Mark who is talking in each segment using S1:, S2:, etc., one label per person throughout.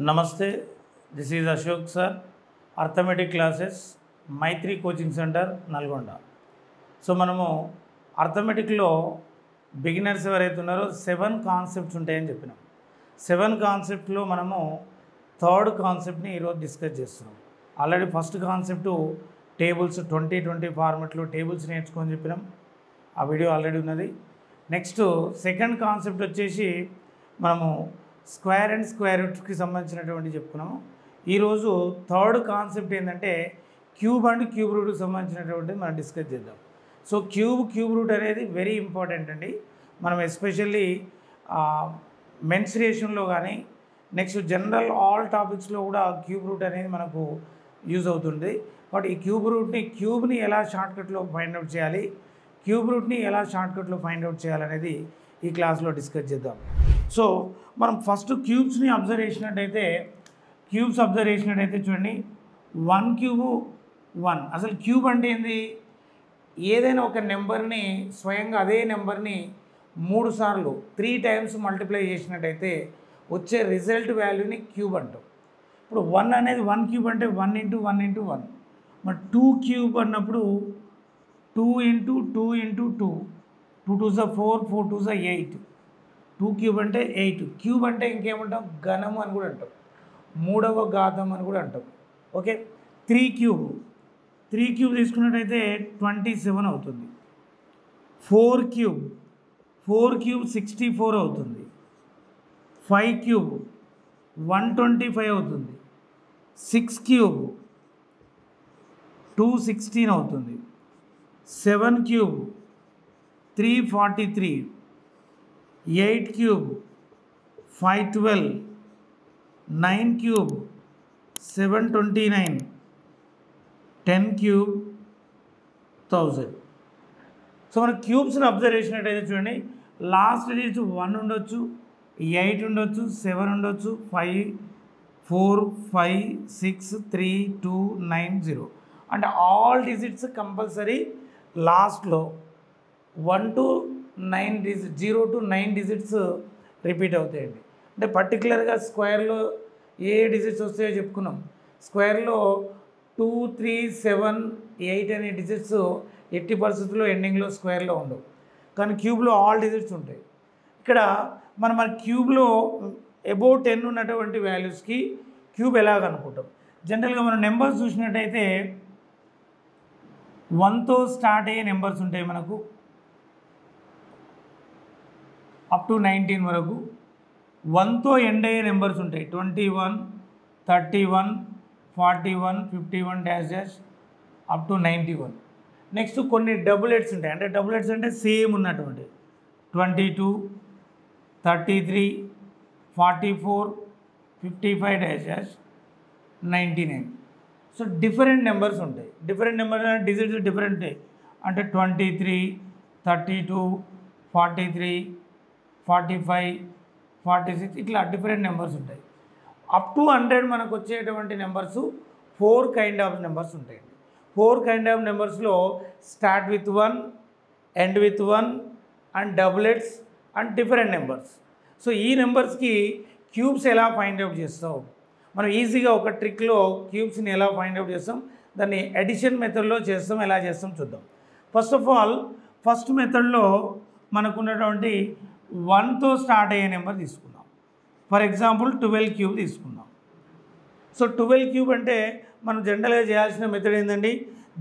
S1: Namaste, this is Ashok sir, Arithmetic classes, Maitri Coaching Center, Nalgonda. So, మనము అర్థమెటిక్లో beginners ఎవరైతే ఉన్నారో 7 concepts ఉంటాయని చెప్పినాం. 7 కాన్సెప్ట్లో మనము థర్డ్ కాన్సెప్ట్ని ఈరోజు డిస్కస్ చేస్తున్నాం. ఆల్రెడీ ఫస్ట్ కాన్సెప్ట్ టేబుల్స్ 2020 ఫార్మెట్లో టేబుల్స్ నేర్చుకొని చెప్పినాం. ఆ వీడియో ఆల్రెడీ ఉన్నది. నెక్స్ట్ సెకండ్ కాన్సెప్ట్ వచ్చేసి మనము స్క్వేర్ అండ్ స్క్వేర్ రూట్స్కి సంబంధించినటువంటి చెప్పుకున్నాము. ఈరోజు థర్డ్ కాన్సెప్ట్ ఏంటంటే క్యూబ్ అండ్ క్యూబ్ రూట్కి సంబంధించినటువంటిది మనం డిస్కస్ చేద్దాం. సో క్యూబ్ రూట్ అనేది వెరీ ఇంపార్టెంట్ అండి. మనం ఎస్పెషల్లీ మెన్సురేషన్లో కానీ నెక్స్ట్ జనరల్ ఆల్ టాపిక్స్లో కూడా క్యూబ్ రూట్ అనేది మనకు యూజ్ అవుతుంది. బట్ ఈ క్యూబ్ని ఎలా షార్ట్కట్లో ఫైండ్ అవుట్ చేయాలి, క్యూబ్ రూట్ని ఎలా షార్ట్కట్లో ఫైండ్ అవుట్ చేయాలనేది ఈ క్లాస్లో డిస్కస్ చేద్దాం. సో మనం ఫస్ట్ క్యూబ్స్ని అబ్జర్వ్ చేసినట్టయితే చూడండి, 1 క్యూబ్ 1. అసలు క్యూబ్ అంటే ఏంది? ఏదైనా ఒక నెంబర్ని స్వయంగా అదే నెంబర్ని 3 సార్లు 3 టైమ్స్ మల్టిప్లై చేసినట్టయితే వచ్చే రిజల్ట్ వాల్యూని క్యూబ్ అంటాం. ఇప్పుడు 1 అనేది 1 క్యూబ్ అంటే 1 × 1 × 1. మరి 2 క్యూబ్ అన్నప్పుడు 2 × 2 × 2, 2 2s 4, 4 2s 8. 2 క్యూబ్ అంటే 8. క్యూబ్ అంటే ఇంకేమంటాం? ఘనము అని కూడా అంటాం, మూడవ ఘాతం అని కూడా అంటాం. ఓకే. 3 క్యూబ్ తీసుకున్నట్టయితే 27 అవుతుంది. 4 క్యూబ్ 64 అవుతుంది. 5 క్యూబ్ 125 అవుతుంది. 6 క్యూబ్ 216 అవుతుంది. 7 cube 343. 8 cube 512. 9 cube 729. 10 cube 1000. So మన క్యూబ్స్ని అబ్జర్వ్ చేసినట్టయితే చూడండి, లాస్ట్ డిజిట్ 1 ఉండొచ్చు, 8 ఉండొచ్చు, 7 ఉండొచ్చు, 5 4 5 6 3 2 9 0. అంటే ఆల్ డిజిట్స్ కంపల్సరీ లాస్ట్లో 1 to 9 digit 0 to 9 digits repeat అవుతాయండి. అంటే పర్టికులర్గా స్క్వేర్లో ఏ డిజిట్స్ వస్తాయో చెప్పుకున్నాం. స్క్వేర్లో 2 3 7 8 అనే డిజిట్స్ ఎట్టి పరిస్థితుల్లో ఎండింగ్లో స్క్వేర్లో ఉండవు, కానీ క్యూబ్లో ఆల్ డిజిట్స్ ఉంటాయి. ఇక్కడ మన క్యూబ్లో అబౌవ్ 10 ఉన్నటువంటి వాల్యూస్కి క్యూబ్ ఎలాగ అనుకుంటాం? జనరల్గా మనం నెంబర్స్ చూసినట్టయితే 1తో స్టార్ట్ అయ్యే నెంబర్స్ ఉంటాయి మనకు అప్ టు 19 వరకు. 1తో ఎండ్ అయ్యే నెంబర్స్ ఉంటాయి 21 31 41 51 డాష్ అప్ టు 91. నెక్స్ట్ కొన్ని డబుల్ ఎడ్స్ ఉంటాయి. అంటే డబుల్ ఎడ్స్ అంటే సేమ్ ఉన్నటువంటి 22 33 44 55 డాష్ 99. సో డిఫరెంట్ నెంబర్స్ ఉంటాయి. డిఫరెంట్ నెంబర్స్ అంటే డిజిట్స్ డిఫరెంట్ ఉంటాయి. అంటే 23 32 43 45 46 ఇట్లా డిఫరెంట్ నెంబర్స్ ఉంటాయి. అప్ టు 100 మనకు వచ్చేటువంటి నెంబర్స్ 4 కైండ్ ఆఫ్ నెంబర్స్ ఉంటాయండి. 4 కైండ్ ఆఫ్ నెంబర్స్లో start with 1, end with 1 and doublets and different numbers. So ఈ నెంబర్స్కి క్యూబ్స్ ఎలా ఫైండ్ అవుట్ చేస్తాం? మనం ఈజీగా ఒక ట్రిక్లో క్యూబ్స్ని ఎలా ఫైండ్ అవుట్ చేస్తాం, దాన్ని అడిషన్ మెథడ్లో చేస్తాం. ఎలా చేస్తాం చూద్దాం. ఫస్ట్ ఆఫ్ ఆల్ ఫస్ట్ మెథడ్లో మనకున్నటువంటి 1తో స్టార్ట్ అయ్యే నెంబర్ తీసుకుందాం. ఫర్ ఎగ్జాంపుల్ 12 క్యూబ్ తీసుకుందాం. సో 12 క్యూబ్ అంటే మనం జనరల్గా చేయాల్సిన మెథడ్ ఏంటండి?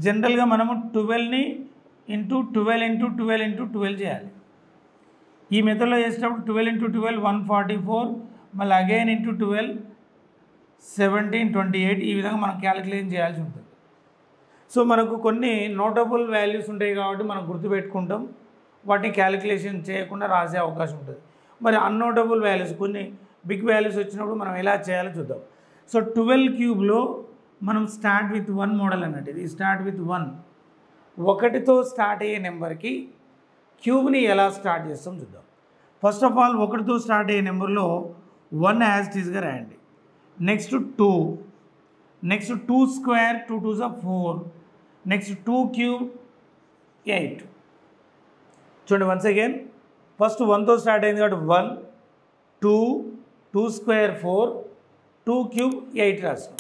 S1: జనరల్గా మనము 12ని ఇంటూ 12 చేయాలి. ఈ మెథడ్లో చేసేటప్పుడు 12 × 12 144, మళ్ళీ అగైన్ ఇంటూ 12 17 28. ఈ విధంగా మనం క్యాలిక్యులేషన్ చేయాల్సి ఉంటుంది. సో మనకు కొన్ని నోటబుల్ వాల్యూస్ ఉంటాయి కాబట్టి మనం గుర్తుపెట్టుకుంటాం, వాటిని క్యాలిక్యులేషన్ చేయకుండా రాసే అవకాశం ఉంటుంది. మరి అన్నోటబుల్ వాల్యూస్ కొన్ని బిగ్ వాల్యూస్ వచ్చినప్పుడు మనం ఎలా చేయాలో చూద్దాం. సో 12 క్యూబ్లో మనం స్టార్ట్ విత్ 1 మోడల్ అన్నట్టు. ఇది స్టార్ట్ విత్ 1. 1తో స్టార్ట్ అయ్యే నెంబర్కి క్యూబ్ని ఎలా స్టార్ట్ చేస్తాం చూద్దాం. ఫస్ట్ ఆఫ్ ఆల్ 1తో స్టార్ట్ అయ్యే నెంబర్లో 1 యాజ్ ఇట్ ఈస్గా రాయండి. Next 2, next 2 square 2 2s 4, next 2 cube 8. చూడండి వన్స్ అగైన్, ఫస్ట్ 1తో స్టార్ట్ అయింది కాబట్టి 1 2 2 స్క్వేర్ 4, 2 క్యూబ్ 8 రాస్తాం.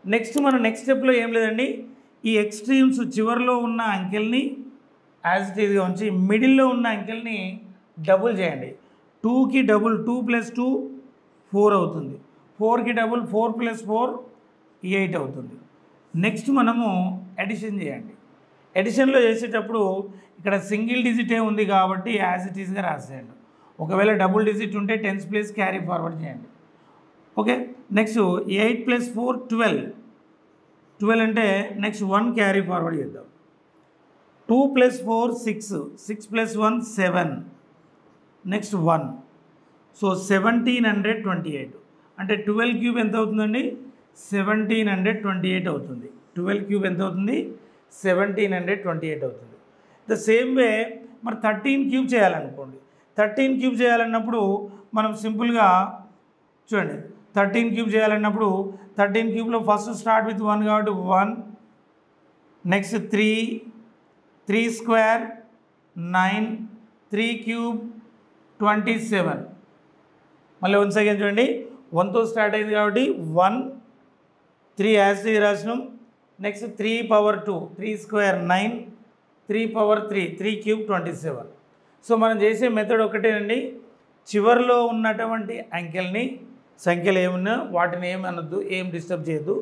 S1: నెక్స్ట్ మనం నెక్స్ట్ స్టెప్లో ఏం లేదండి, ఈ ఎక్స్ట్రీమ్స్ చివరిలో ఉన్న అంకెల్ని యాజ్ ఇట్ ఈజ్గా ఉంచి మిడిల్లో ఉన్న అంకెల్ని డబుల్ చేయండి. 2కి డబుల్ 2 + 2 4 అవుతుంది. 4కి డబుల్ 4 + 4 8 అవుతుంది. నెక్స్ట్ మనము అడిషన్ చేయండి. అడిషన్లో చేసేటప్పుడు ఇక్కడ సింగిల్ డిజిటే ఉంది కాబట్టి యాజ్ ఇట్ ఈస్గా రాసేయండి. ఒకవేళ డబుల్ డిజిట్ ఉంటే టెన్స్ ప్లేస్ క్యారీ ఫార్వర్డ్ చేయండి. Okay, next 8 + 4 12. 12 అంటే నెక్స్ట్ 1 క్యారీ ఫార్వర్డ్ చేద్దాం. 2 + 4 6. 6 + 1 7. నెక్స్ట్ 1. సో 1728. అంటే 12 క్యూబ్ ఎంత అవుతుందండి? 1728 అవుతుంది. 12 క్యూబ్ ఎంత అవుతుంది? 1728 అవుతుంది. ద సేమ్ వే మరి 13 క్యూబ్ చేయాలనుకోండి. 13 క్యూబ్ చేయాలన్నప్పుడు మనం సింపుల్గా చూడండి, 13 క్యూబ్ చేయాలన్నప్పుడు 13 క్యూబ్లో ఫస్ట్ స్టార్ట్ విత్ 1 కాబట్టి 1, నెక్స్ట్ 3, 3 స్క్వేర్ 9, 3 క్యూబ్ 27. మళ్ళీ వన్స్ అగైన్ చూడండి, 1తో స్టార్ట్ అయింది కాబట్టి 1, 3 యాజ్ రాసినాం. Next 3 power 2, 3 square 9, 3 power 3, 3 cube 27. So మనం చేసే మెథడ్ ఒకటేనండి, చివరిలో ఉన్నటువంటి అంకెల్ని సంఖ్యలు ఏమున్నా వాటిని ఏమనొద్దు, ఏం డిస్టర్బ్ చేయొద్దు.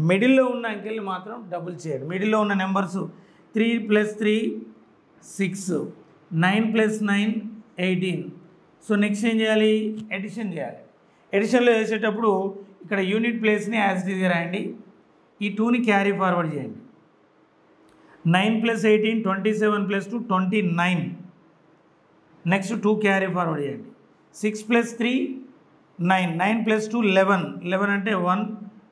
S1: మిడిల్లో ఉన్న అంకెల్ని మాత్రం డబుల్ చేయండి. మిడిల్లో ఉన్న నెంబర్స్ 3 + 3 6, 9 + 9 18. సో నెక్స్ట్ ఏం చేయాలి? ఎడిషన్ చేయాలి. ఎడిషన్లో చేసేటప్పుడు ఇక్కడ యూనిట్ ప్లేస్ని యాజ్ ఇట్ ఈజ్ రాయండి. ఈ 2ని క్యారీ ఫార్వర్డ్ చేయండి. 9 + 18 27 + 2 29. నెక్స్ట్ 2 క్యారీ ఫార్వర్డ్ చేయండి. 6 + 3 9. 9 + 2 11. 11 అంటే 1.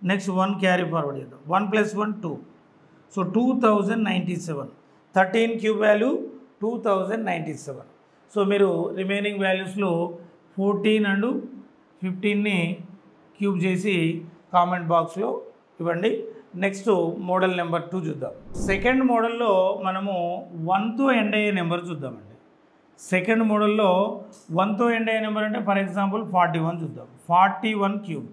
S1: నెక్స్ట్ 1 క్యారీ ఫార్వర్డ్ చేద్దాం. 1 + 1 2. సో 2097. 13 cube value 2097. సో మీరు రిమైనింగ్ వాల్యూస్లో 14 అండ్ 15ని క్యూబ్ చేసి కామెంట్ బాక్స్లో ఇవ్వండి. నెక్స్ట్ మోడల్ నెంబర్ 2 చూద్దాం. సెకండ్ మోడల్లో మనము 1తో ఎండ్ అయ్యే నెంబర్ చూద్దామండి. సెకండ్ మోడల్లో 1తో ఎండ్ అయ్యే నెంబర్ అంటే ఫర్ ఎగ్జాంపుల్ 41 చూద్దాం. 41 క్యూబ్.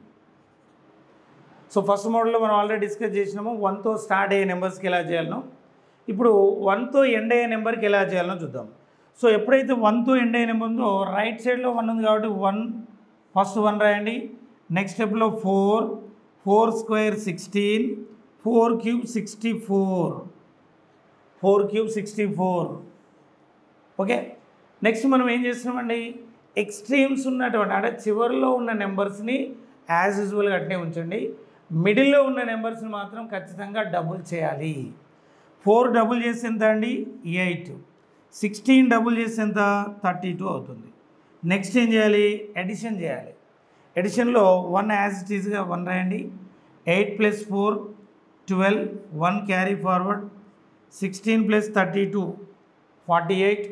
S1: సో ఫస్ట్ మోడల్లో మనం ఆల్రెడీ డిస్కస్ చేసినాము 1తో స్టార్ట్ అయ్యే నెంబర్స్కి ఎలా చేయాలనో. ఇప్పుడు 1తో ఎండ్ అయ్యే నెంబర్కి ఎలా చేయాలనో చూద్దాం. సో ఎప్పుడైతే 1తో ఎండ్ అయ్యే నెంబర్ ఉందో రైట్ సైడ్లో 1 ఉంది కాబట్టి 1 ఫస్ట్ 1 రాయండి. నెక్స్ట్ స్టెప్లో 4, 4 square 16, 4 cube 64, 4 cube 64. Okay, next మనం ఏం చేస్తున్నామండి, ఎక్స్ట్రీమ్స్ ఉన్నటువంటి అంటే చివరిలో ఉన్న నెంబర్స్ని యాజ్ యూజువల్గా అట్నే ఉంచండి. మిడిల్లో ఉన్న నెంబర్స్ని మాత్రం ఖచ్చితంగా డబుల్ చేయాలి. 4 డబుల్ చేస్తే ఎంత అండి? 8. 16 డబుల్ చేస్తే ఎంత? 32 అవుతుంది. నెక్స్ట్ ఏం చేయాలి? ఎడిషన్ చేయాలి. ఎడిషన్లో 1 యాజ్ ఇట్ ఈజ్గా 1 రాయండి. 8 + 4 12, 1 carry forward. 16 + 32 48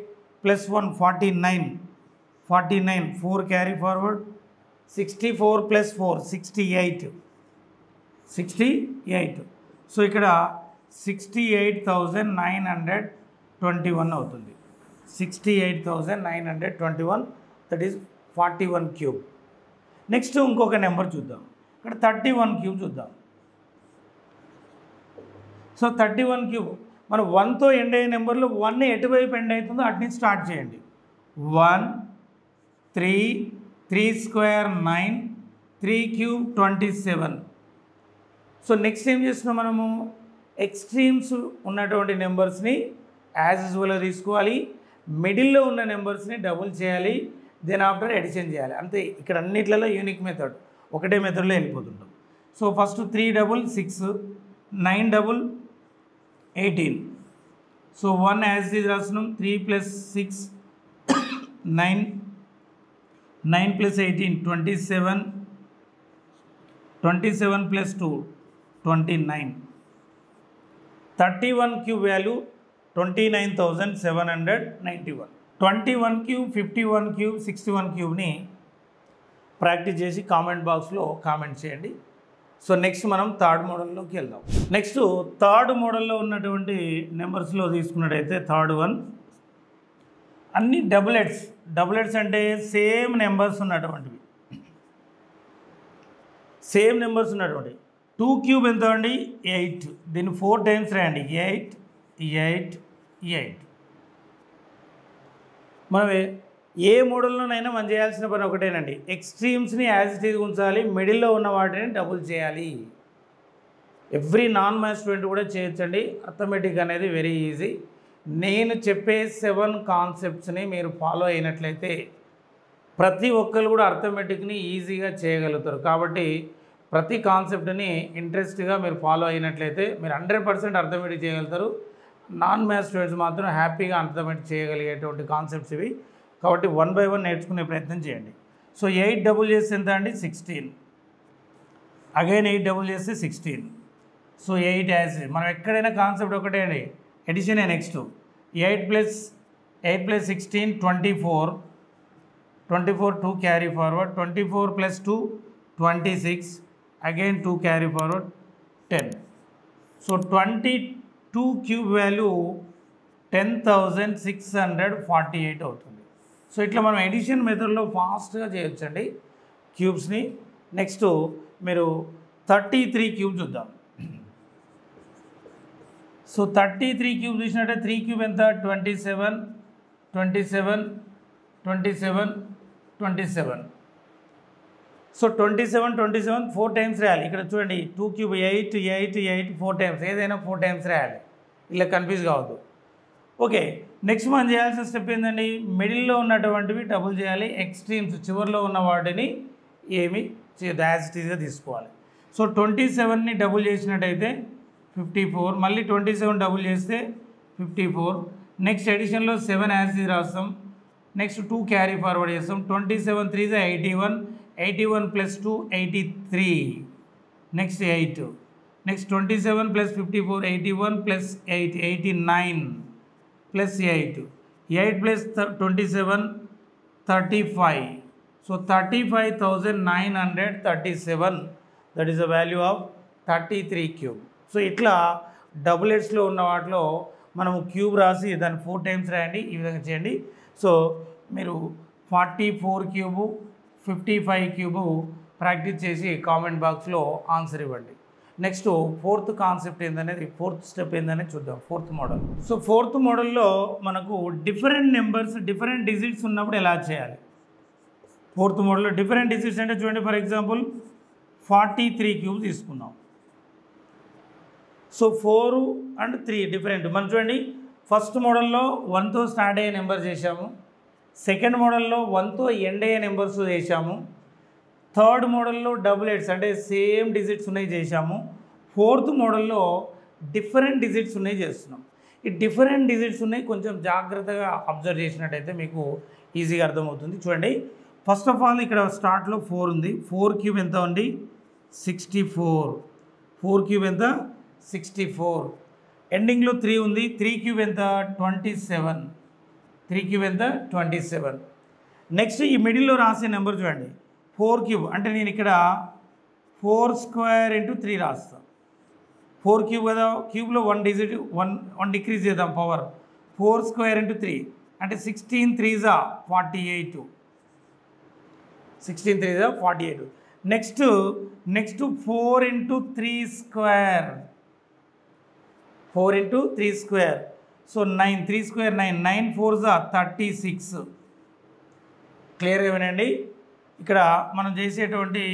S1: + 1 49, 4 carry forward. 64 + 4 68. So ఇక్కడ 68,921 అవుతుంది. 68,921, దట్ ఈస్ 41 క్యూబ్. నెక్స్ట్ ఇంకొక నెంబర్ చూద్దాం. ఇక్కడ 31 క్యూబ్ చూద్దాం. సో 31 క్యూబ్ మనం 1తో ఎండ్ అయ్యే నెంబర్లో 1 ఎటువైపు ఎండ్ అవుతుందో అట్ని స్టార్ట్ చేయండి. 1, 3, 3 స్క్వేర్ 9, 3 క్యూబ్ 27. సో నెక్స్ట్ ఏం చేస్తున్నాం మనము, ఎక్స్ట్రీమ్స్ ఉన్నటువంటి నెంబర్స్ని యాజ్ యూజువల్గా తీసుకోవాలి. మిడిల్లో ఉన్న నెంబర్స్ని డబుల్ చేయాలి. దెన్ ఆఫ్టర్ ఎడిషన్ చేయాలి. అంతే. ఇక్కడ అన్నిట్లలో యూనిక్ మెథడ్, ఒకటే మెథడ్లో వెళ్ళిపోతుంటాం. So first 3 double 6, 9 double 18. So 1 as it is రాస్తున్నాం. 3 + 6 9, 9 + 18 27, 27 + 2 29. 31 క్యూబ్ వాల్యూ 29,791. 21 క్యూబ్, 51 క్యూబ్, 61 క్యూబ్ని ప్రాక్టీస్ చేసి కామెంట్ బాక్స్లో కామెంట్ చేయండి. సో నెక్స్ట్ మనం థర్డ్ మోడల్లోకి వెళ్దాం. నెక్స్ట్ థర్డ్ మోడల్లో ఉన్నటువంటి నెంబర్స్లో తీసుకున్నట్టయితే థర్డ్ వన్ అన్ని డబులెట్స్. డబులెట్స్ అంటే సేమ్ నెంబర్స్ ఉన్నటువంటివి. సేమ్ నెంబర్స్ ఉన్నటువంటి 2 క్యూబ్ ఎంత అండి 8. దీన్ని 4 టైమ్స్ రాయండి 8 8 8. మనం ఏ మోడల్లోనైనా మనం చేయాల్సిన పని ఒకటేనండి, ఎక్స్ట్రీమ్స్ని యాజ్ ఇట్ ఈజ్ ఉంచాలి, మిడిల్లో ఉన్న వాటిని డబుల్ చేయాలి. ఎవ్రీ నాన్ మ్యాథ్స్ స్టూడెంట్ కూడా చేయొచ్చండి. అర్థమెటిక్ అనేది వెరీ ఈజీ. నేను చెప్పే 7 కాన్సెప్ట్స్ని మీరు ఫాలో అయినట్లయితే ప్రతి ఒక్కరు కూడా అర్థమెటిక్ని ఈజీగా చేయగలుగుతారు. కాబట్టి ప్రతి కాన్సెప్ట్ని ఇంట్రెస్ట్గా మీరు ఫాలో అయినట్లయితే మీరు 100% అర్థమెటిక్ చేయగలుగుతారు. నాన్ మ్యాథ్స్ స్టూడెంట్స్ మాత్రం హ్యాపీగా అర్థమెటిక్ చేయగలిగేటువంటి కాన్సెప్ట్స్ ఇవి. కాబట్టి 1 by 1 నేర్చుకునే ప్రయత్నం చేయండి. సో 8 డబుల్ చేస్తే ఎంత అండి 16. అగైన్ 8 డబుల్ చేస్తే 16. సో 8 యాజ్ మనం ఎక్కడైనా కాన్సెప్ట్ ఒకటే అండి, addition next 8 + 16 24. 24 2 carry forward, 24 + 2 26, again 2 carry forward 10. So 22 cube value 10,648 అవుతుంది. సో ఇట్లా మనం ఎడిషన్ మెథడ్లో ఫాస్ట్గా చేయొచ్చండి క్యూబ్స్ని. నెక్స్ట్ మీరు 33 క్యూబ్ చూద్దాం. సో 33 క్యూబ్ చూసినట్టే 3 క్యూబ్ ఎంత 27 27 27 27. సో 27 27 4 టైమ్స్ రాయాలి. ఇక్కడ చూడండి 2 క్యూబ్ 8 8 8 4 టైమ్స్, ఏదైనా 4 టైమ్స్ రాయాలి, ఇలా కన్ఫ్యూజ్ కావద్దు. ఓకే, నెక్స్ట్ మనం చేయాల్సిన స్టెప్ ఏంటండి, మిడిల్లో ఉన్నటువంటివి డబుల్ చేయాలి, ఎక్స్ట్రీమ్స్ చివరిలో ఉన్న వాటిని ఏమి యాజ్ ఇట్ ఈజ్గా తీసుకోవాలి. సో 27ని డబుల్ చేసినట్టయితే 54, మళ్ళీ 27 డబుల్ చేస్తే 54. నెక్స్ట్ ఎడిషన్లో 7 యాజ్ ఇది రాస్తాం. నెక్స్ట్ 2 క్యారీ ఫార్వర్డ్ చేస్తాం. 27 3 81, 81 + 2 83, next 8. Next 27 + 54 81 + 8 89 + 8, 8 + 27 35. So 35,937, that is the value of 33 cube. So ఇట్లా డబుల్ ఎడ్స్లో ఉన్న వాటిలో మనము క్యూబ్ రాసి దాన్ని 4 టైమ్స్ రాయండి, ఈ విధంగా చేయండి. సో మీరు 44 క్యూబు 55 క్యూబు ప్రాక్టీస్ చేసి కామెంట్ బాక్స్లో ఆన్సర్ ఇవ్వండి. నెక్స్ట్ 4th కాన్సెప్ట్ ఏందనేది, 4th స్టెప్ ఏందనేది చూద్దాం. 4th model. సో 4th మోడల్లో మనకు డిఫరెంట్ నెంబర్స్ డిఫరెంట్ డిజిట్స్ ఉన్నప్పుడు ఎలా చేయాలి. 4th మోడల్లో డిఫరెంట్ డిజిట్స్ అంటే చూడండి, ఫర్ ఎగ్జాంపుల్ 43 క్యూబ్ తీసుకుందాం. So 4 and 3 different. మనం చూడండి, ఫస్ట్ మోడల్లో 1తో స్టార్ట్ అయ్యే నెంబర్ చేశాము, సెకండ్ మోడల్లో 1తో ఎండ్ అయ్యే నెంబర్స్ చేశాము, థర్డ్ మోడల్లో డబుల్ ఎడ్స్ అంటే సేమ్ డిజిట్స్ ఉన్నాయి చేశాము, 4th మోడల్లో డిఫరెంట్ డిజిట్స్ ఉన్నాయి చేస్తున్నాం. ఈ డిఫరెంట్ డిజిట్స్ ఉన్నాయి కొంచెం జాగ్రత్తగా అబ్జర్వ్ చేసినట్టయితే మీకు ఈజీగా అర్థమవుతుంది. చూడండి, ఫస్ట్ ఆఫ్ ఆల్ ఇక్కడ స్టార్ట్లో 4 ఉంది. 4 క్యూబ్ ఎంత ఉంది 64. 4 క్యూబ్ ఎంత 64. ఎండింగ్లో 3 ఉంది. 3 క్యూబ్ ఎంత 27. 3 క్యూబ్ ఎంత 27. నెక్స్ట్ ఈ మిడిల్లో రాసే నెంబర్ చూడండి, 4 క్యూబ్ అంటే నేను ఇక్కడ 4² × 3 రాస్తాను. 4 క్యూబ్ కదా, క్యూబ్లో 1 డిజిట్ 1 డిక్రీజ్ చేద్దాం పవర్. 4² × 3 అంటే 16 3s 48. 16 3s 48. Next 4 × 3². 4 × 3². So 9, 3² 9, 9 4s 36. క్లియర్గా వినండి. ఇక్కడ మనం చేసేటువంటి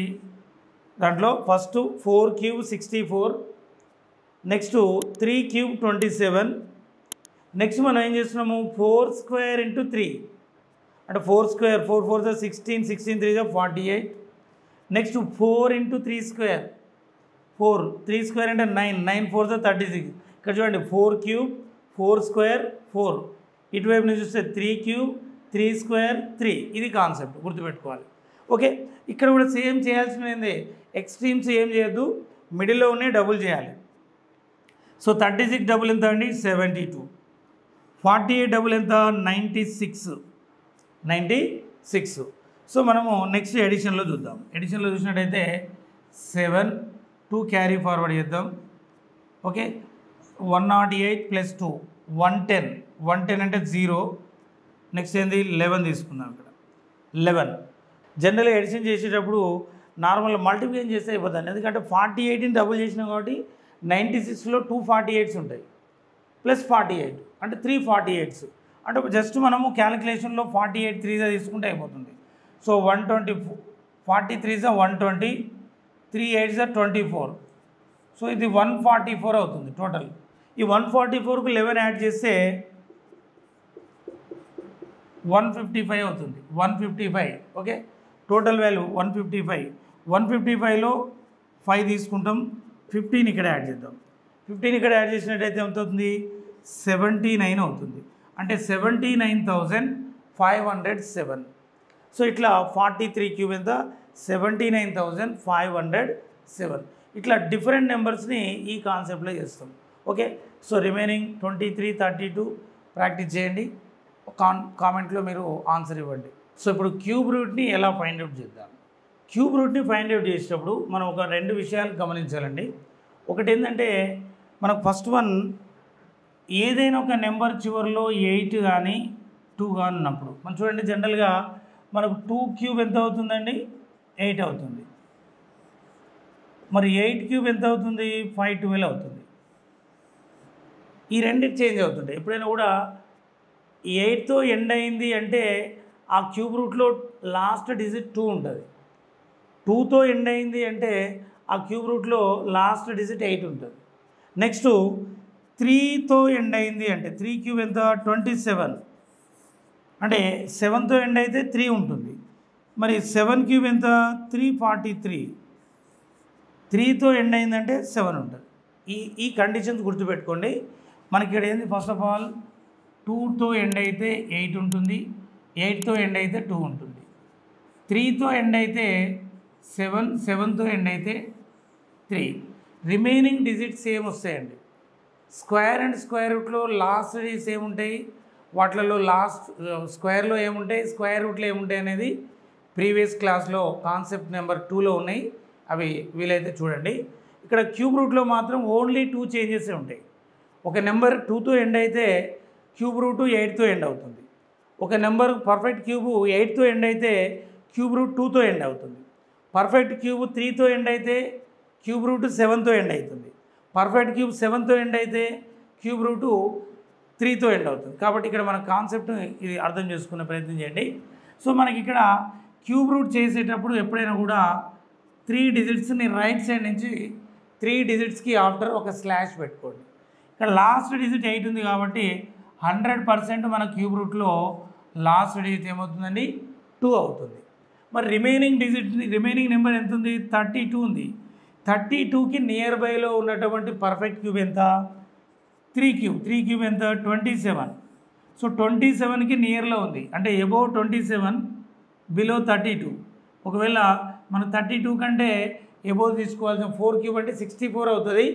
S1: దాంట్లో first 4 cube 64, next 3 cube 27. Next మనం ఏం చేస్తున్నాము 4² × 3 అంటే 4² 4 4s 16, 16 3s 48. నెక్స్ట్ 4 × 3². 4 3² అంటే 9, 9 4s 36. ఇక్కడ చూడండి 4 క్యూబ్ 4² 4, ఇటువైపు నుంచి చూస్తే 3 క్యూబ్ 3² 3. ఇది కాన్సెప్ట్ గుర్తుపెట్టుకోవాలి. ఓకే, ఇక్కడ కూడా సేమ్ చేయాల్సింది, ఎక్స్ట్రీమ్స్ ఏం చేయొద్దు, మిడిల్లో ఉన్నాయి డబుల్ చేయాలి. సో 36 డబుల్ ఎంత అండి 72. 48 డబుల్ ఎంత 96. 96. సో మనము నెక్స్ట్ ఎడిషన్లో చూద్దాం. ఎడిషన్లో చూసినట్టయితే 7 2 క్యారీ ఫార్వర్డ్ చేద్దాం. ఓకే, 108 + 2 110. 110 అంటే 0. నెక్స్ట్ ఏంది 11 తీసుకుందాం. ఇక్కడ 11. జనరల్గా ఎడిషన్ చేసేటప్పుడు నార్మల్ మల్టిప్లికేషన్ చేస్తే అయిపోతుంది. ఎందుకంటే 48ని డబుల్ చేసినాం కాబట్టి 96లో 2 48s ఉంటాయి ప్లస్ 48 అంటే 3 48s. అంటే జస్ట్ మనము క్యాలిక్యులేషన్లో 48 3 తీసుకుంటే అయిపోతుంది. సో 120 43 120 3 8 24. సో ఇది 144 అవుతుంది టోటల్. ఈ 144కు 11 యాడ్ చేస్తే 155 అవుతుంది. 155 ఓకే. Total value 155. 155లో 5 తీసుకుంటాం, 15 ఇక్కడ యాడ్ చేద్దాం. 15 ఇక్కడ యాడ్ చేసినట్టయితే ఎంత అవుతుంది? 79 అవుతుంది. అంటే 79,507. సో ఇట్లా 43 క్యూబ్ ఎంత? 79,507. ఇట్లా డిఫరెంట్ నెంబర్స్ని ఈ కాన్సెప్ట్లో చేస్తాం. ఓకే. సో రిమైనింగ్ 23 32 ప్రాక్టీస్ చేయండి. కామెంట్లో మీరు ఆన్సర్ ఇవ్వండి. సో ఇప్పుడు క్యూబ్ రూట్ని ఎలా ఫైండ్ అవుట్ చేద్దాం? క్యూబ్ రూట్ని ఫైండ్ అవుట్ చేసేటప్పుడు మనం ఒక 2 విషయాలు గమనించాలండి. ఒకటి ఏంటంటే మనకు ఫస్ట్ వన్, ఏదైనా ఒక నెంబర్ చివరిలో 8 కానీ 2 కానీ ఉన్నప్పుడు మనం చూడండి, జనరల్గా మనకు 2 క్యూబ్ ఎంత అవుతుందండి? 8 అవుతుంది. మరి 8 క్యూబ్ ఎంత అవుతుంది? 512 అవుతుంది. ఈ రెండింటి చేంజ్ అవుతుంటాయి. ఎప్పుడైనా కూడా 8తో ఎండ్ అయింది అంటే ఆ క్యూబ్ రూట్లో లాస్ట్ డిజిట్ 2 ఉంటుంది. 2తో ఎండ్ అయింది అంటే ఆ క్యూబ్ రూట్లో లాస్ట్ డిజిట్ 8 ఉంటుంది. నెక్స్ట్ 3తో ఎండ్ అయింది అంటే 3 క్యూబ్ ఎంత? 27. అంటే 7తో ఎండ్ అయితే 3 ఉంటుంది. మరి 7 క్యూబ్ ఎంత? 343. 3తో ఎండ్ అయిందంటే 7 ఉంటుంది. ఈ కండిషన్స్ గుర్తుపెట్టుకోండి. మనకి ఇక్కడ ఏంది? ఫస్ట్ ఆఫ్ ఆల్ 2తో ఎండ్ అయితే 8 ఉంటుంది, 8తో ఎండ్ అయితే 2 ఉంటుంది, 3తో ఎండ్ అయితే 7, 7తో ఎండ్ అయితే 3. రిమైనింగ్ డిజిట్స్ సేమ్ వస్తాయండి. స్క్వేర్ అండ్ స్క్వేర్ రూట్లో లాస్ట్ డిజిట్స్ ఏముంటాయి, వాటిలలో లాస్ట్ స్క్వేర్లో ఏముంటాయి, స్క్వేర్ రూట్లో ఏముంటాయి అనేది ప్రీవియస్ క్లాస్లో కాన్సెప్ట్ నెంబర్ 2లో ఉన్నాయి. అవి వీలైతే చూడండి. ఇక్కడ క్యూబ్ రూట్లో మాత్రం ఓన్లీ 2 చేంజెసే ఉంటాయి. ఒక నెంబర్ 2తో ఎండ్ అయితే క్యూబ్ రూట్ 8తో ఎండ్ అవుతుంది. ఒక నెంబర్ పర్ఫెక్ట్ క్యూబ్ 8తో ఎండ్ అయితే క్యూబ్ రూట్ 2తో ఎండ్ అవుతుంది. పర్ఫెక్ట్ క్యూబ్ 3తో ఎండ్ అయితే క్యూబ్ రూట్ 7తో ఎండ్ అవుతుంది. పర్ఫెక్ట్ క్యూబ్ 7తో ఎండ్ అయితే క్యూబ్ రూట్ 3తో ఎండ్ అవుతుంది. కాబట్టి ఇక్కడ మన కాన్సెప్ట్ ఇది అర్థం చేసుకునే ప్రయత్నం చేయండి. సో మనకి ఇక్కడ క్యూబ్ రూట్ చేసేటప్పుడు ఎప్పుడైనా కూడా 3 డిజిట్స్ని రైట్ సైడ్ నుంచి 3 డిజిట్స్కి ఆఫ్టర్ ఒక స్లాష్ పెట్టుకోండి. ఇక్కడ లాస్ట్ డిజిట్ 8 ఉంది కాబట్టి 100% మన క్యూబ్ రూట్లో లాస్ట్ డిజిట్ ఏమవుతుందండి? 2 అవుతుంది. మరి రిమైనింగ్ నెంబర్ ఎంత ఉంది? 32 ఉంది. 32కి నియర్ బైలో ఉన్నటువంటి పర్ఫెక్ట్ క్యూబ్ ఎంత? 3 క్యూబ్. 3 క్యూబ్ ఎంత? 27. సో 27కి నియర్లో ఉంది. అంటే అబోవ్ 27 బిలో 32. ఒకవేళ మనం 32 కంటే అబోవ్ తీసుకోవాల్సిన 4 క్యూబ్ అంటే 64 అవుతుంది.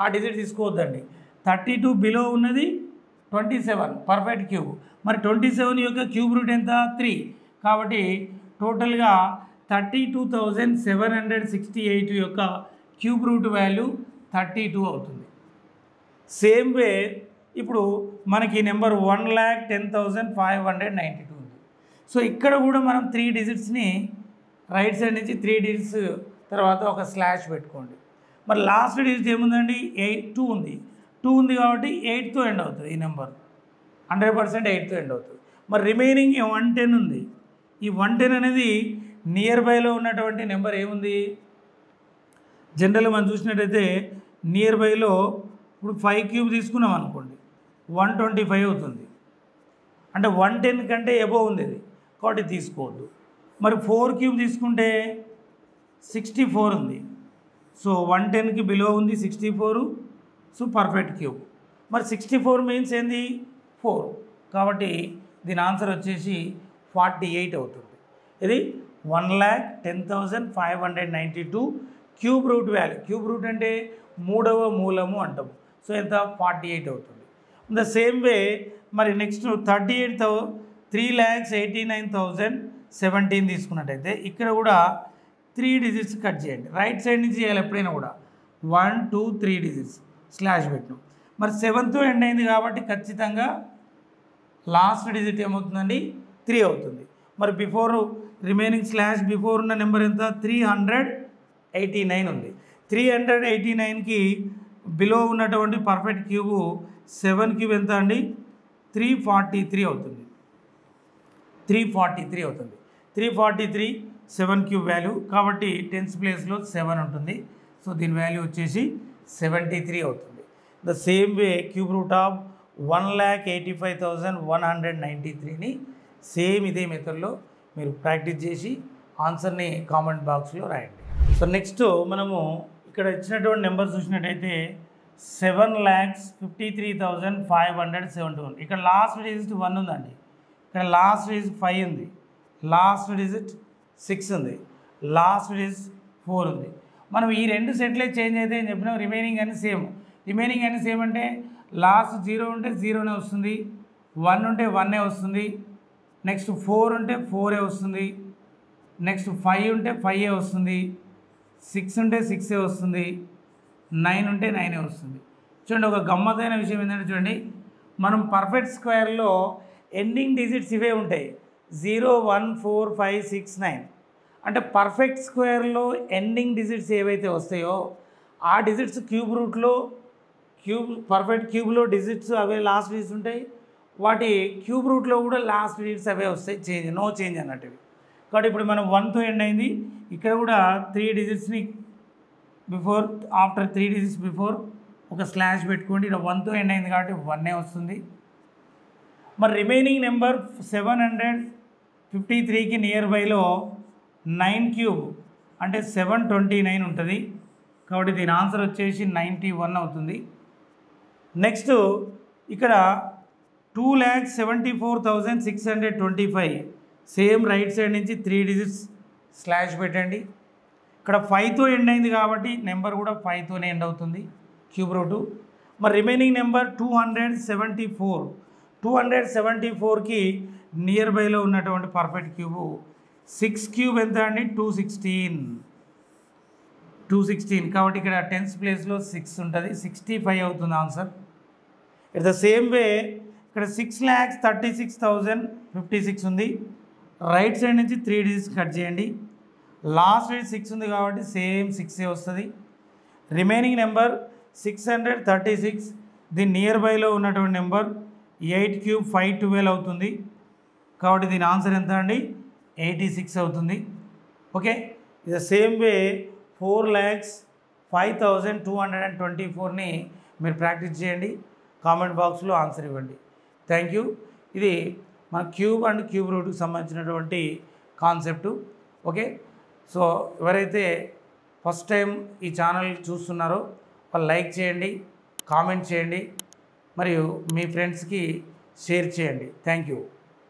S1: ఆ డిజిట్ తీసుకోవద్దండి. 32 బిలో ఉన్నది 27 పర్ఫెక్ట్ క్యూబ్. మరి 27 యొక్క క్యూబ్ రూట్ ఎంత? 3. కాబట్టి టోటల్గా 32,768 యొక్క క్యూబ్ రూట్ వాల్యూ 32 అవుతుంది. సేమ్ వే ఇప్పుడు మనకి నెంబర్ 1,10,592 ఉంది. సో ఇక్కడ కూడా మనం 3 డిజిట్స్ని రైట్ సైడ్ నుంచి 3 డిజిట్స్ తర్వాత ఒక స్లాష్ పెట్టుకోండి. మరి లాస్ట్ డిజిట్ ఏముందండి? 2 ఉంది. 2 ఉంది కాబట్టి 8తో ఎండ్ అవుతుంది. ఈ నెంబర్ 100% 8తో ఎండ్ అవుతుంది. మరి రిమైనింగ్ 110 ఉంది. ఈ 110 అనేది నియర్ బైలో ఉన్నటువంటి నెంబర్ ఏముంది? జనరల్గా మనం చూసినట్టయితే నియర్ బైలో ఇప్పుడు 5 క్యూబ్ తీసుకున్నాం అనుకోండి, 125 అవుతుంది. అంటే 110 కంటే అబోవ్ ఉంది ఇది కాబట్టి తీసుకోవద్దు. మరి 4 క్యూబ్ తీసుకుంటే 64 ఉంది. సో 110కి బిలో ఉంది 64. So perfect cube. మరి 64 మీన్స్ ఏంది? 4. కాబట్టి దీని ఆన్సర్ వచ్చేసి 48 అవుతుంది. ఇది 1,10,592 cube root value. Cube root అంటే 3వ మూలము అంటాము. సో ఎంత? 48 అవుతుంది. ద సేమ్ వే మరి నెక్స్ట్ 3,89,017 తీసుకున్నట్టయితే ఇక్కడ కూడా 3 డిజిట్స్ కట్ చేయండి. రైట్ సైడ్ నుంచి చేయాలి ఎప్పుడైనా కూడా. 1 2 3 డిజిట్స్ స్లాష్ పెట్టినాం. మరి 7తో ఎండ్ అయింది కాబట్టి ఖచ్చితంగా లాస్ట్ డిజిట్ ఏమవుతుందండి? 3 అవుతుంది. మరి బిఫోర్ రిమైనింగ్ స్లాష్ బిఫోర్ ఉన్న నెంబర్ ఎంత 389 ఉంది. 389కి బిలో ఉన్నటువంటి పర్ఫెక్ట్ క్యూబు 7 క్యూబ్ ఎంత అండి 343 అవుతుంది. 343 అవుతుంది. 343 7 క్యూబ్ వాల్యూ కాబట్టి టెన్స్ ప్లేస్లో 7 ఉంటుంది. సో దీని వాల్యూ వచ్చేసి 73 అవుతుంది. The same way cube root of 1,85,193ని సేమ్ ఇదే మెథడ్లో మీరు ప్రాక్టీస్ చేసి ఆన్సర్ని కామెంట్ బాక్స్లో రాయండి. సో నెక్స్ట్ మనము ఇక్కడ ఇచ్చినటువంటి నెంబర్ చూసినట్టయితే 7,53,571. ఇక్కడ లాస్ట్ డిజిట్ 1 ఉందండి, ఇక్కడ లాస్ట్ డిజిట్ 5 ఉంది, లాస్ట్ డిజిట్ 6 ఉంది, లాస్ట్ డిజిట్ 4 ఉంది. మనం ఈ రెండు సెట్లే చేంజ్ అయితే అని చెప్పినాం. రిమైనింగ్ అని సేమ్. రిమైనింగ్ అని సేమ్ అంటే లాస్ట్ 0 ఉంటే 0నే వస్తుంది, 1 ఉంటే 1ఏ వస్తుంది, నెక్స్ట్ 4 ఉంటే 4ఏ వస్తుంది, నెక్స్ట్ 5 ఉంటే 5ఏ వస్తుంది, 6 ఉంటే 6ఏ వస్తుంది, 9 ఉంటే 9ఏ వస్తుంది. చూడండి ఒక గమ్మత్తైన విషయం ఏంటంటే చూడండి మనం పర్ఫెక్ట్ స్క్వేర్లో ఎండింగ్ డిజిట్స్ ఇవే ఉంటాయి 0, 1, 4, 5, 6, 9. అంటే పర్ఫెక్ట్ స్క్వేర్లో ఎండింగ్ డిజిట్స్ ఏవైతే వస్తాయో ఆ డిజిట్స్ క్యూబ్ రూట్లో perfect క్యూబ్లో digits away last digits ఉంటాయి, వాటి క్యూబ్ రూట్లో కూడా లాస్ట్ డిజిట్స్ అవే వస్తాయి, నో చేంజ్ అన్నట్టువి. కాబట్టి ఇప్పుడు మనం 1తో ఎండ్ అయింది, ఇక్కడ కూడా 3 డిజిట్స్ని బిఫోర్ ఆఫ్టర్ 3 డిజిట్స్ బిఫోర్ ఒక స్లాష్ పెట్టుకోండి. ఇక్కడ 1తో ఎండ్ అయింది కాబట్టి 1ఏ వస్తుంది. మరి రిమైనింగ్ నెంబర్ 753కి నియర్ బైలో 9 క్యూబ్ అంటే 729 ఉంటుంది. కాబట్టి దీని ఆన్సర్ వచ్చేసి 91 అవుతుంది. నెక్స్ట్ ఇక్కడ 2,74,625 సేమ్ రైట్ సైడ్ నుంచి 3 డిజిట్స్ స్లాష్ పెట్టండి. ఇక్కడ 5తో ఎండ్ అయింది కాబట్టి నెంబర్ కూడా 5తోనే ఎండ్ అవుతుంది క్యూబ్ రూటు. మరి రిమైనింగ్ నెంబర్ 274కి నియర్ బైలో ఉన్నటువంటి పర్ఫెక్ట్ క్యూబు 6 క్యూబ్ ఎంత అండి 216 కాబట్టి ఇక్కడ టెన్స్ ప్లేస్లో 6 ఉంటుంది, 65 అవుతుంది ఆన్సర్. ఇట్ ద సేమ్ వే ఇక్కడ 6,36,056 ఉంది, రైట్ సైడ్ నుంచి 3 డిజిట్స్ కట్ చేయండి, లాస్ట్ డిజిట్ 6 ఉంది కాబట్టి సేమ్ 6ఏ వస్తుంది. రిమైనింగ్ నెంబర్ 636 దీని నియర్ బైలో ఉన్నటువంటి నెంబర్ 8 క్యూబ్ 512 అవుతుంది. కాబట్టి దీని ఆన్సర్ ఎంత అండి 86 అవుతుంది. ఓకే, ఇది సేమ్ వే 4,05,224ని మీరు ప్రాక్టీస్ చేయండి, కామెంట్ బాక్స్లో ఆన్సర్ ఇవ్వండి. Thank you. ఇది మన క్యూబ్ అండ్ క్యూబ్ రూట్కి సంబంధించినటువంటి కాన్సెప్టు. ఓకే, సో ఎవరైతే ఫస్ట్ టైం ఈ ఛానల్ చూస్తున్నారో వాళ్ళు లైక్ చేయండి, కామెంట్ చేయండి, మరియు మీ ఫ్రెండ్స్కి షేర్ చేయండి. Thank you.